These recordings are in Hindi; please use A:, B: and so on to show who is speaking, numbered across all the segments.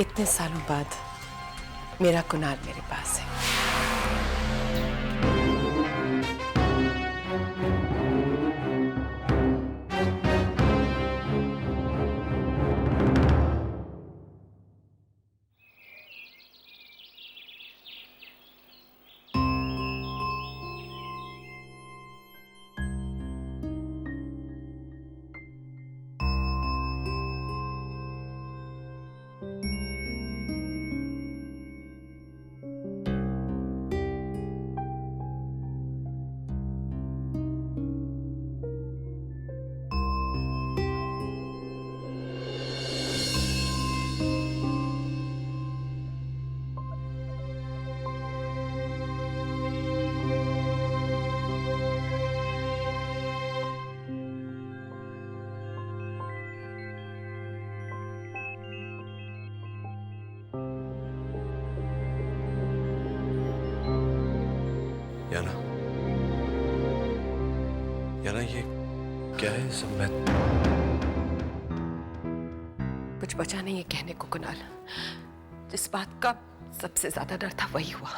A: इतने सालों बाद मेरा कुणाल मेरे पास है।
B: याना, याना ये क्या है सब? मैं
A: कुछ बचा नहीं है कहने को कुणाल। जिस बात का सबसे ज्यादा डर था वही हुआ।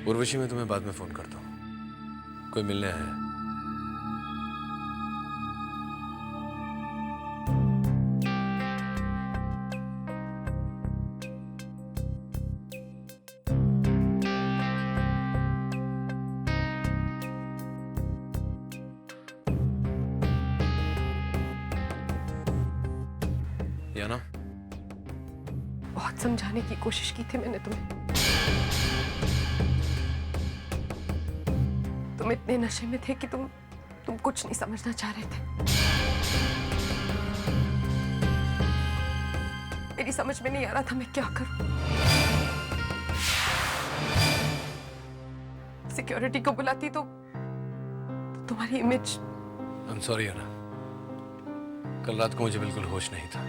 B: उर्वशी, मैं तुम्हें बाद में फोन करता हूँ, कोई मिलने आया है। याना,
A: बहुत समझाने की कोशिश की थी मैंने तुम्हें। तुम इतने नशे में थे कि तुम कुछ नहीं समझना चाह रहे थे। मेरी समझ में नहीं आ रहा था मैं क्या करूं। सिक्योरिटी को बुलाती तो तुम्हारी इमेज।
B: आई एम सॉरी याना, कल रात को मुझे बिल्कुल होश नहीं था।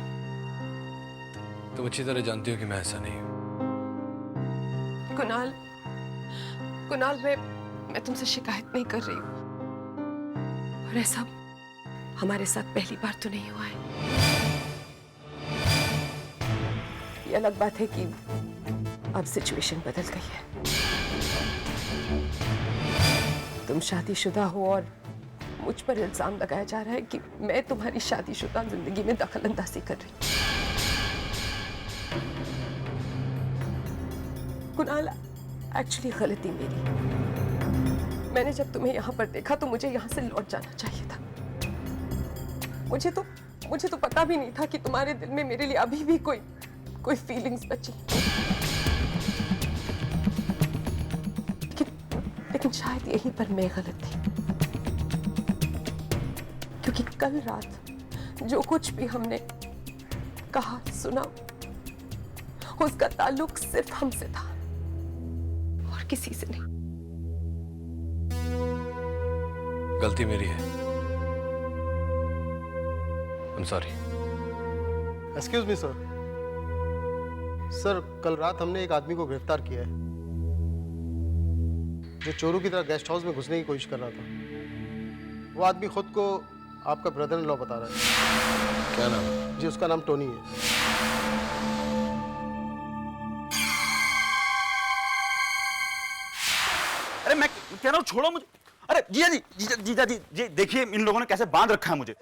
B: तुम अच्छी तरह जानती हो कि मैं ऐसा नहीं हूं।
A: कुणाल, कुणाल, मैं तुमसे शिकायत नहीं कर रही हूं, और ऐसा हमारे साथ पहली बार तो नहीं हुआ है। ये अलग बात है कि अब सिचुएशन बदल गई है। तुम शादीशुदा हो और मुझ पर इल्जाम लगाया जा रहा है कि मैं तुम्हारी शादीशुदा जिंदगी में दखलंदाजी कर रही हूं। कुणाल, एक्चुअली गलती मेरी। मैंने जब तुम्हें यहां पर देखा तो मुझे यहां से लौट जाना चाहिए था। मुझे तो पता भी नहीं था कि तुम्हारे दिल में मेरे लिए अभी भी कोई फीलिंग्स बची। लेकिन शायद यहीं पर मैं गलत थी, क्योंकि कल रात जो कुछ भी हमने कहा सुना उसका ताल्लुक सिर्फ हमसे था और किसी से नहीं।
B: गलती मेरी है। I am sorry.
C: Excuse me sir. Sir, कल रात हमने एक आदमी को गिरफ्तार किया है जो चोरों की तरह गेस्ट हाउस में घुसने की कोशिश कर रहा था। वो आदमी खुद को आपका ब्रदर इन लॉ बता रहा है।
B: क्या नाम है?
C: जी, उसका नाम टोनी है।
D: अरे मैं कह रहा हूँ छोड़ो मुझे। अरे जीजा जी देखिए इन लोगों ने कैसे बांध रखा है मुझे।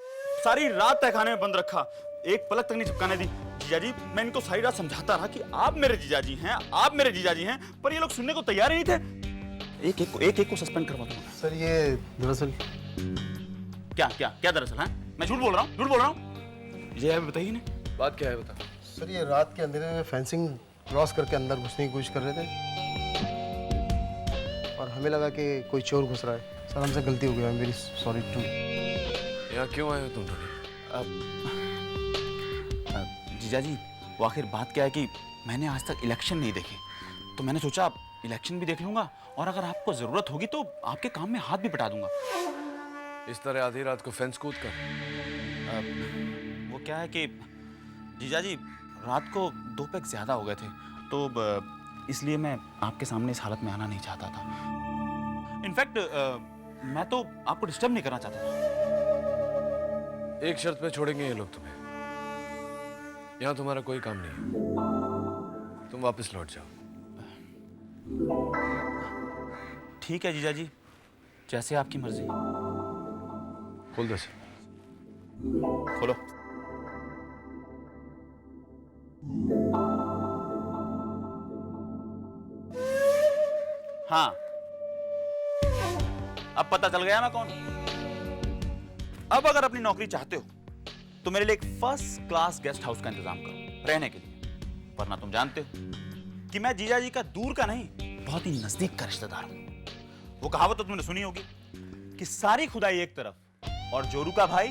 D: सारी रात तहखाने में बंद रखा, एक पलक तक नहीं चिपकाने दी। जीजा जी, मैं इनको सारी रात समझाता रहा कि आप मेरे जीजा जी हैं, आप मेरे जीजा जी हैं, पर ये लोग सुनने को तैयार ही नहीं थे। एक को सस्पेंड करवा दूंगा।
C: सर, ये दरअसल
D: क्या दरअसल है? मैं झूठ बोल रहा हूँ। ये बताइए ना,
B: बात क्या है बता।
C: सर, ये रात के अंधेरे में फेंसिंग क्रॉस करके अंदर घुसने की कोशिश कर रहे थे और हमें लगा कि कोई चोर घुस रहा है। सर, हमसे गलती हो गई। I am very sorry too.
B: यहाँ क्यों आए हो तुम टोनी?
D: जीजा जी, वो आखिर बात क्या है कि मैंने आज तक इलेक्शन नहीं देखे, तो मैंने सोचा इलेक्शन भी देख लूंगा और अगर आपको जरूरत होगी तो आपके काम में हाथ भी बटा दूंगा।
B: इस तरह आधी रात को फेंस कूद कर?
D: वो क्या है कि जीजा जी रात को 2 पैक ज्यादा हो गए थे, तो इसलिए मैं आपके सामने इस हालत में आना नहीं चाहता था। इनफैक्ट मैं तो आपको डिस्टर्ब नहीं करना चाहता था।
B: एक शर्त पे छोड़ेंगे ये लोग तुम्हें। यहाँ तुम्हारा कोई काम नहीं है, तुम वापस लौट जाओ।
D: ठीक है जीजा जी, जैसे आपकी मर्जी।
B: खोल दो।
D: खोलो। हाँ, अब पता चल गया मैं कौन हूं। अब अगर अपनी नौकरी चाहते हो तो मेरे लिए एक फर्स्ट क्लास गेस्ट हाउस का इंतजाम करो रहने के लिए, वरना तुम जानते हो कि मैं जीजा जी का दूर का नहीं, बहुत ही नजदीक का रिश्तेदार हूं। वो कहावत तो तुमने सुनी होगी कि सारी खुदाई एक तरफ और जोरू का भाई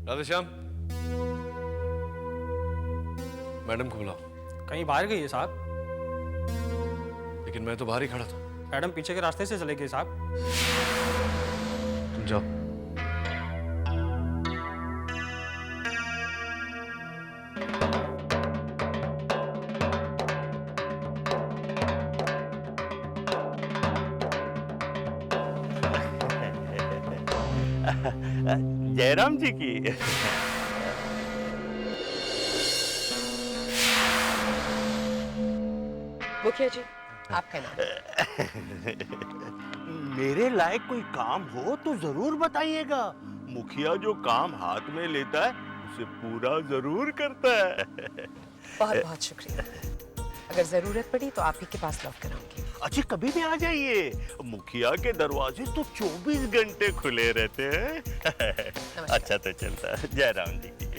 B: राधेश्याम, मैडम को बुलाओ।
E: कहीं बाहर गई है साहब?
B: लेकिन मैं तो बाहर ही खड़ा था।
E: मैडम पीछे के रास्ते से चले गए साहब।
B: तुम जाओ।
F: जयराम जी की
A: मुखिया जी, आपका नाम?
F: मेरे लायक कोई काम हो तो जरूर बताइएगा। मुखिया जो काम हाथ में लेता है उसे पूरा जरूर करता है।
A: बहुत बहुत शुक्रिया। अगर जरूरत पड़ी तो आप ही के पास लौट कर आऊंगी।
F: अच्छा, कभी भी आ जाइए, मुखिया के दरवाजे तो 24 घंटे खुले रहते हैं। अच्छा तो चलता है। जयराम जी की।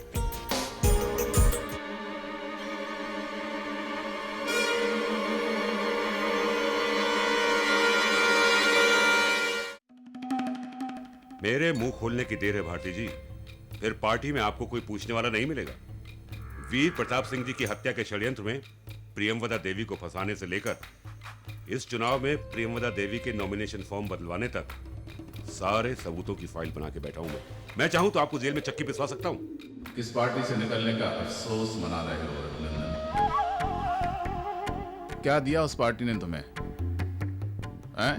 G: मेरे मुंह खोलने की देर है भारती जी, फिर पार्टी में आपको कोई पूछने वाला नहीं मिलेगा। वीर प्रताप सिंह जी की हत्या के षड्यंत्र में प्रियमवदा देवी को फंसाने से लेकर इस चुनाव में प्रियमवदा देवी के नॉमिनेशन फॉर्म बदलवाने तक सारे सबूतों की फाइल बना के बैठा हूं मैं चाहूं तो आपको जेल में चक्की पिसवा सकता हूं।
H: किस पार्टी से निकलने का अफसोस मना रहे हो रघुनंदन? क्या दिया उस पार्टी ने तुम्हें? हैं?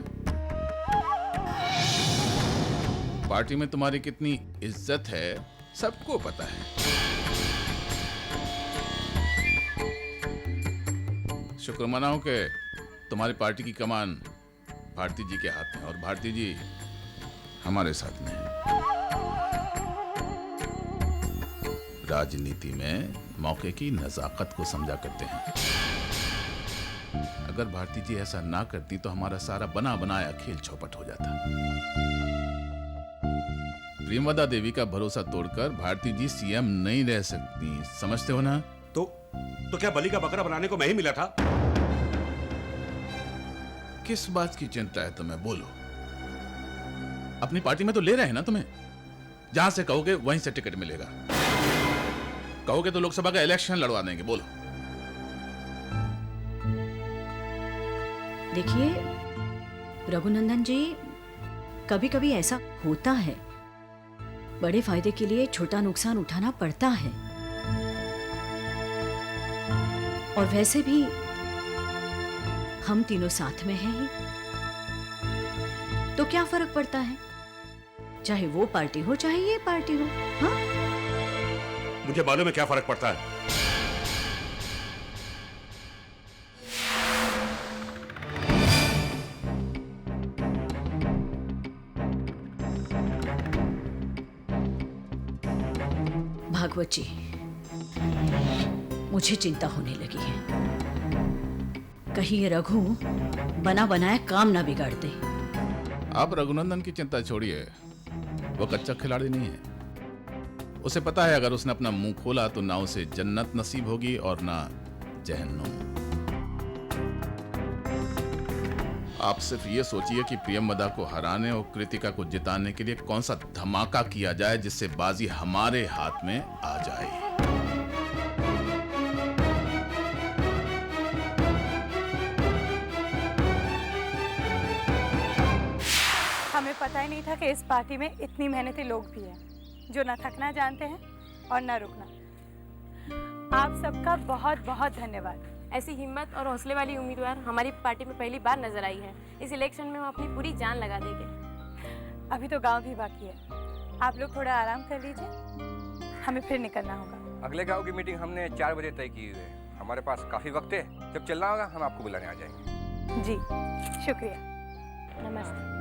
H: पार्टी में तुम्हारी कितनी इज्जत है सबको पता है। शुक्र मनाओ कि तुम्हारी पार्टी की कमान भारती जी के हाथ में, और भारती जी हमारे साथ में है। राजनीति में मौके की नजाकत को समझा करते हैं। अगर भारती जी ऐसा ना करती तो हमारा सारा बना बनाया खेल चौपट हो जाता। प्रियमवदा देवी का भरोसा तोड़कर भारती जी सीएम नहीं रह सकती, समझते हो ना?
G: तो क्या बलि का बकरा बनाने को मैं ही मिला था?
H: किस बात की चिंता है तुम्हें, बोलो। अपनी पार्टी में तो ले रहे हैं ना तुम्हें, जहां से कहोगे वहीं से टिकट मिलेगा। कहोगे तो लोकसभा का इलेक्शन लड़वा देंगे, बोलो।
I: देखिए रघुनंदन जी, कभी कभी ऐसा होता है, बड़े फायदे के लिए छोटा नुकसान उठाना पड़ता है। और वैसे भी हम तीनों साथ में हैं ही, तो क्या फर्क पड़ता है, चाहे वो पार्टी हो चाहे ये पार्टी हो। हाँ,
G: मुझे मालूम है क्या फर्क पड़ता है।
I: भागवत जी, मुझे चिंता होने लगी है। कहीं ये रघु बना बनाया काम ना बिगाड़ दे।
H: आप रघुनंदन की चिंता छोड़िए, वो कच्चा खिलाड़ी नहीं है। उसे पता है अगर उसने अपना मुंह खोला तो ना उसे जन्नत नसीब होगी और ना जहन्नुम। आप सिर्फ ये सोचिए कि प्रियमवदा को हराने और कृतिका को जिताने के लिए कौन सा धमाका किया जाए जिससे बाजी हमारे हाथ में आ जाए।
J: हमें पता ही नहीं था कि इस पार्टी में इतनी मेहनती लोग भी हैं जो न थकना जानते हैं और न रुकना। आप सबका बहुत बहुत धन्यवाद।
K: ऐसी हिम्मत और हौसले वाली उम्मीदवार हमारी पार्टी में पहली बार नजर आई है। इस इलेक्शन में हम अपनी पूरी जान लगा देंगे।
J: अभी तो गांव भी बाकी है, आप लोग थोड़ा आराम कर लीजिए, हमें फिर निकलना होगा।
L: अगले गांव की मीटिंग हमने 4 बजे तय की हुई है। हमारे पास काफी वक्त है, जब चलना होगा हम आपको बुलाने आ जाएंगे।
J: जी शुक्रिया।
K: नमस्ते।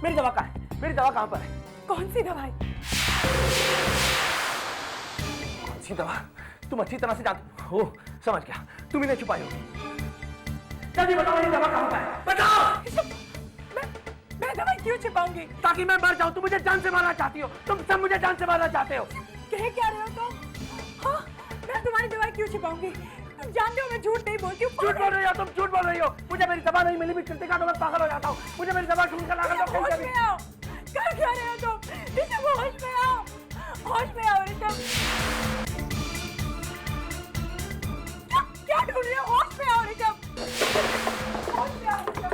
M: मेरी दवा कहाँ है? मेरी दवा कहाँ पर है?
J: कौन सी दवाई?
M: कौन सी दवा? तुम अच्छी तरह से जानते हो। समझ गया, तुम इन्हें छुपाई होगी। जल्दी बताओ मेरी दवा कहाँ पर है? बताओ।
J: मैं दवाई क्यों छुपाऊंगी?
M: ताकि मैं मर जाऊं। तुम मुझे जान से मारना चाहती हो, तुम सब मुझे जान से मारना चाहते हो।
J: कह क्या रहे हो तुम? हाँ, मैं तुम्हारी दवाई क्यों छुपाऊंगी? तुम जानते हो मैं झूठ नहीं बोलती हूँ।
M: झूठ बोल रही हो तुम, झूठ बोल रही हो। मुझे मेरी दवा नहीं मिली, कृतिका तो मैं पागल हो जाता हूँ। मुझे मेरी दवा ढूंढ कर ला कर दो।
J: होश में आओ। कर क्या रहे हो तुम? ऋषभ होश में आओ, होश में आओ ऋषभ। क्या ढूंढ रहे हो? होश में आओ ऋषभ, होश में आओ ऋषभ।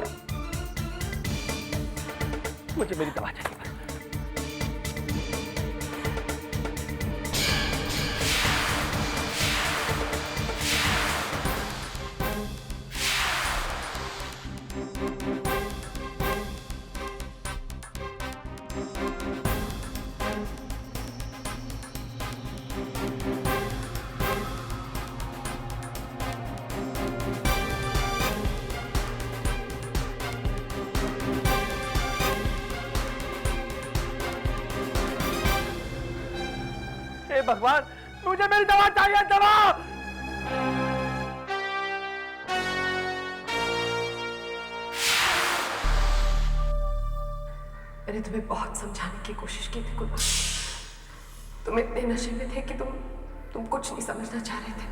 M: मुझे मेरी दवा चाहिए। भगवान, मुझे मेरी दवा चाहिए, दवा।
A: मैंने तुम्हें बहुत समझाने की कोशिश की थी कुलवंत। तुम इतने नशे में थे कि तुम कुछ नहीं समझना चाह रहे थे।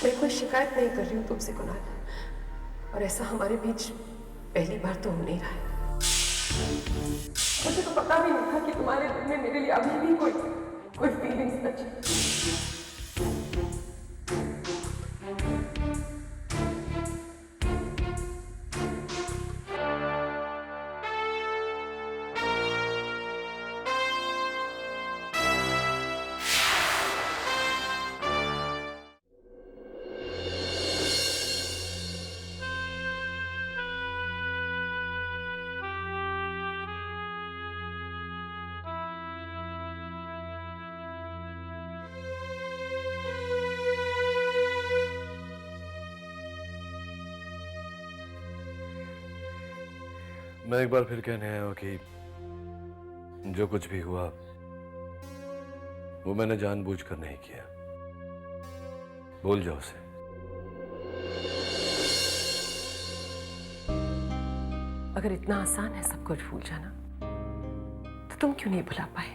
A: मैं कोई शिकायत नहीं कर रही हूँ तुमसे कुणाल, और ऐसा हमारे बीच पहली बार तो हो नहीं रहा है। मुझे तो पता भी नहीं था कि तुम्हारे दिल में मेरे लिए अभी भी कोई फीलिंग्स बची।
B: मैं एक बार फिर कहने आया हूं कि जो कुछ भी हुआ वो मैंने जानबूझकर नहीं किया। भूल जाओ उसे।
A: अगर इतना आसान है सब कुछ भूल जाना, तो तुम क्यों नहीं भुला पाए?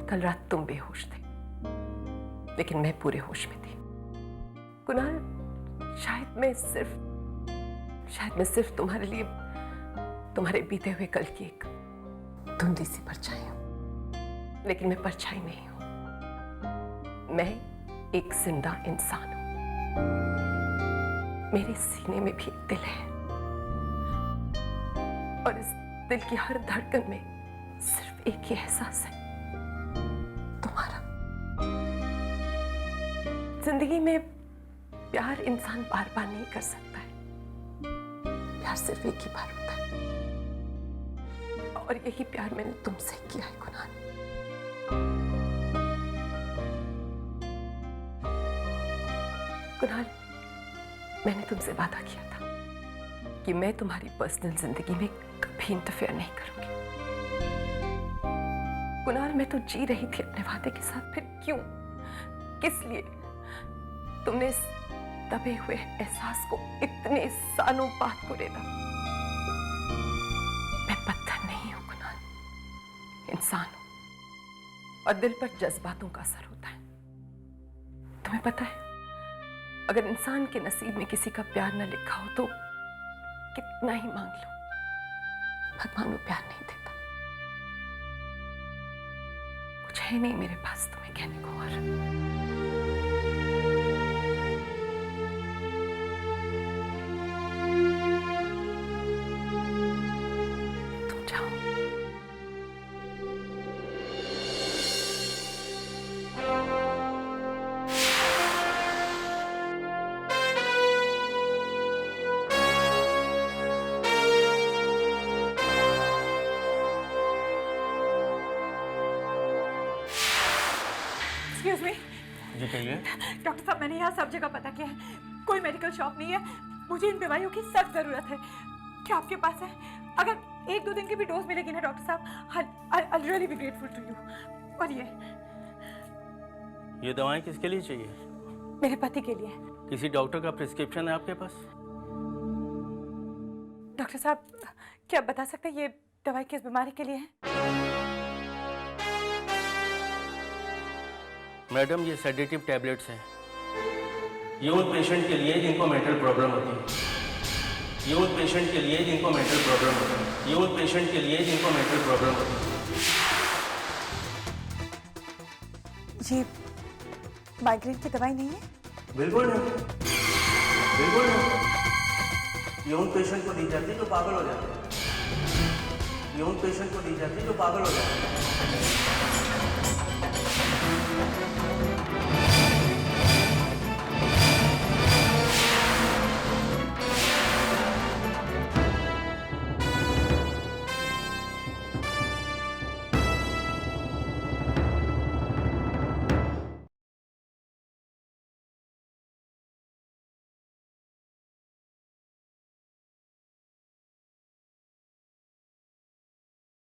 A: कल रात तुम बेहोश थे, लेकिन मैं पूरे होश में थी। कुणाल, शायद मैं सिर्फ तुम्हारे लिए, तुम्हारे बीते हुए कल की एक धुंधली सी परछाई हूं, लेकिन मैं परछाई नहीं हूं। मैं एक जिंदा इंसान हूं। मेरे सीने में भी एक दिल है और इस दिल की हर धड़कन में सिर्फ एक ही एहसास है, तुम्हारा। जिंदगी में प्यार इंसान बार बार नहीं कर सकता है, प्यार सिर्फ एक ही बार होता है और यही प्यार मैंने तुमसे किया है कुणाल। कुणाल, मैंने तुमसे वादा किया था कि मैं तुम्हारी पर्सनल जिंदगी में कभी इंटरफेयर नहीं करूंगी। कुणाल, मैं तो जी रही थी अपने वादे के साथ, फिर क्यों, किस लिए तुमने इस दबे हुए एहसास को इतने सालों बाद को रेदा? मैं पत्थर नहीं हूं कुणाल, इंसान हूं और दिल पर जज्बातों का असर होता है। तुम्हें पता है, अगर इंसान के नसीब में किसी का प्यार न लिखा हो तो कितना ही मांग लो, भगवान वो प्यार नहीं देता। कुछ है नहीं मेरे पास तुम्हें कहने को और। तुम जाओ।
J: Excuse me.
E: जी कहिए।
J: डॉक्टर साहब, मैंने यहाँ सब जगह पता किया है, कोई मेडिकल शॉप नहीं है। मुझे इन दवाइयों की सख्त जरूरत है। क्या आपके पास है? अगर 1-2 दिन की भी डोज मिलेगी ना डॉक्टर साहब, I'll really be grateful to you। और
N: ये दवाएं किसके लिए चाहिए?
J: मेरे पति के लिए।
N: किसी डॉक्टर का प्रिस्क्रिप्शन है आपके पास?
J: डॉक्टर साहब, क्या आप बता सकते हैं ये दवाई किस बीमारी के लिए है?
N: मैडम, ये सेडेटिव टैबलेट्स हैं। ये उन पेशेंट के लिए जिनको मेंटल प्रॉब्लम होती है। ये उन पेशेंट के लिए जिनको मेंटल प्रॉब्लम होती है। ये उन पेशेंट के लिए जिनको मेंटल प्रॉब्लम होती है।
J: ये माइग्रेन की दवाई नहीं है?
N: बिल्कुल नहीं, बिल्कुल नहीं। ये उन पेशेंट को दी जाती है जो पागल हो जाते हैं। ये उन पेशेंट को दी जाती है जो पागल हो जाते हैं।